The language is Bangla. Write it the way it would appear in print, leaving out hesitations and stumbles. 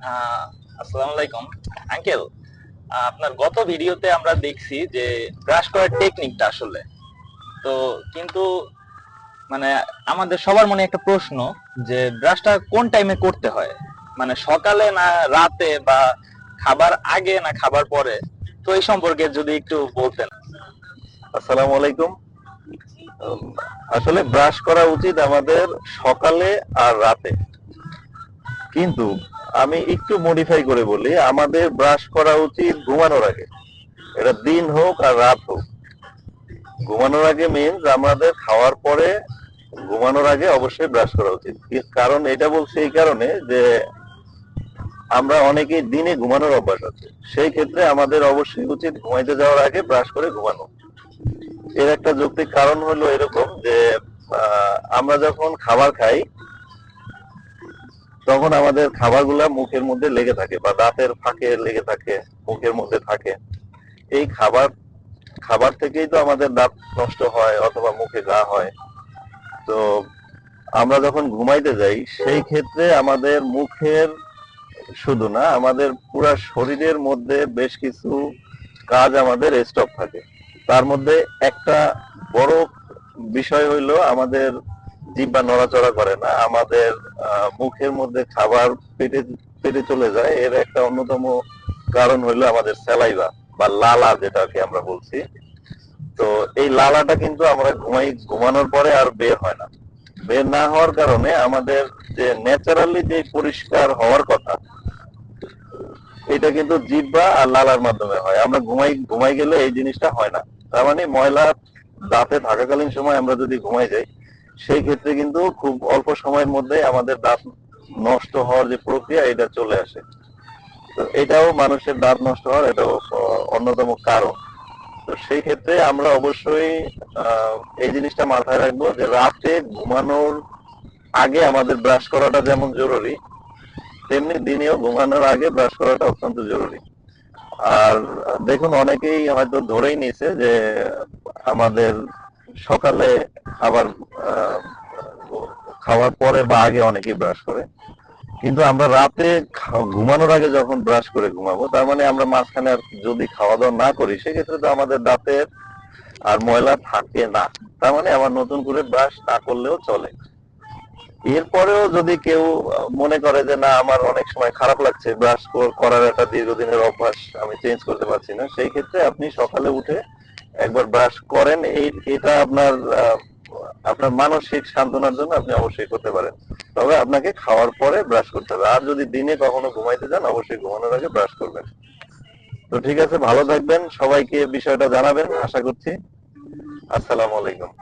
আসসালামু আলাইকুম আঙ্কেল। আপনার গত ভিডিওতে আমরা দেখছি যে ব্রাশ করার টেকনিকটা আসলে তো কিন্তু মানে আমাদের সবার মনে একটা প্রশ্ন যে ব্রাশটা কোন টাইমে করতে হয়, মানে সকালে না রাতে বা খাবার আগে না খাবার পরে? তো এই সম্পর্কে যদি একটু বলতেন। আসসালামু আলাইকুম। উম, আসলে ব্রাশ করা উচিত আমাদের সকালে আর রাতে, কিন্তু আমি একটু মডিফাই করে বলি, আমাদের ব্রাশ করা উচিত ঘুমানোর আগে। এটা দিন হোক আর রাত হোক, ঘুমানোর আগে মিনস আমাদের খাওয়ার পরে, ঘুমানোর আগে অবশ্যই ব্রাশ করা উচিত। কারণ এটা বলছি এই কারণে যে আমরা অনেকেই দিনে ঘুমানোর অভ্যাস আছে, সেই ক্ষেত্রে আমাদের অবশ্যই উচিত ঘুমাইতে যাওয়ার আগে ব্রাশ করে ঘুমানো। এর একটা যৌক্তিক কারণ হলো এরকম যে আমরা যখন খাবার খাই তখন আমাদের খাবারগুলা মুখের মধ্যে লেগে থাকে বা দাঁতের ফাঁকে লেগে থাকে, মুখের মধ্যে থাকে। এই খাবার খাবার থেকেই তো আমাদের দাঁত নষ্ট হয় অথবা মুখে ঘা হয়। তো আমরা যখন ঘুমাইতে যাই সেই ক্ষেত্রে আমাদের মুখের শুধু না, আমাদের পুরা শরীরের মধ্যে বেশ কিছু কাজ আমাদের স্টপ থাকে। তার মধ্যে একটা বড় বিষয় হইলো আমাদের জিহ্বা নড়াচড়া করে না, আমাদের মুখের মধ্যে খাবার পেটে পেটে চলে যায়। এর একটা অন্যতম কারণ হইলো আমাদের স্যালাইভা বা লালা, যেটাকে আমরা বলছি। তো এই লালাটা কিন্তু আমরা ঘুমানোর পরে আর বের হয় না। বের না হওয়ার কারণে আমাদের যে ন্যাচারালি যে পরিষ্কার হওয়ার কথা, এটা কিন্তু জিহ্বা আর লালার মাধ্যমে হয়। আমরা ঘুমাই গেলে এই জিনিসটা হয় না। তার মানে ময়লা দাঁতে থাকাকালীন সময় আমরা যদি ঘুমাই যাই, সেই ক্ষেত্রে কিন্তু খুব অল্প সময়ের মধ্যে আমাদের দাঁত নষ্ট হওয়ার যে প্রক্রিয়া, এটা চলে আসে। তো এটাও মানুষের দাঁত নষ্ট হওয়ার এটাও অন্যতম কারণ। তো সেই ক্ষেত্রে আমরা অবশ্যই আহ, এই জিনিসটা মাথায় রাখবো যে রাতে ঘুমানোর আগে আমাদের ব্রাশ করাটা যেমন জরুরি, তেমনি দিনেও ঘুমানোর আগে ব্রাশ করাটা অত্যন্ত জরুরি। আর দেখুন, অনেকেই হয়তো ধরেই নিয়েছে যে আমাদের সকালে খাবার আহ, খাওয়ার পরে বা আগে অনেকেই ব্রাশ করে, কিন্তু আমরা রাতে ঘুমানোর আগে যখন ব্রাশ করে ঘুমাবো, তার মানে আমরা মাঝখানে আর যদি খাওয়া দাওয়া না করি, সেক্ষেত্রে তো আমাদের দাঁতের আর ময়লা থাকে না। তার মানে আমার নতুন করে ব্রাশ না করলেও চলে। এরপরেও যদি কেউ মনে করে যে না, আমার অনেক সময় খারাপ লাগছে, ব্রাশ করার একটা দীর্ঘদিনের অভ্যাস আমি চেঞ্জ করতে পারছি না, সেই ক্ষেত্রে আপনি সকালে উঠে একবার ব্রাশ করেন। এটা আপনার মানসিক সান্ত্বনার জন্য আপনি অবশ্যই করতে পারেন। তবে আপনাকে খাওয়ার পরে ব্রাশ করতে হবে। আর যদি দিনে কখনো ঘুমাইতে যান, অবশ্যই ঘুমানোর আগে ব্রাশ করবেন। তো ঠিক আছে, ভালো থাকবেন, সবাইকে বিষয়টা জানাবেন আশা করছি। আসসালামু আলাইকুম।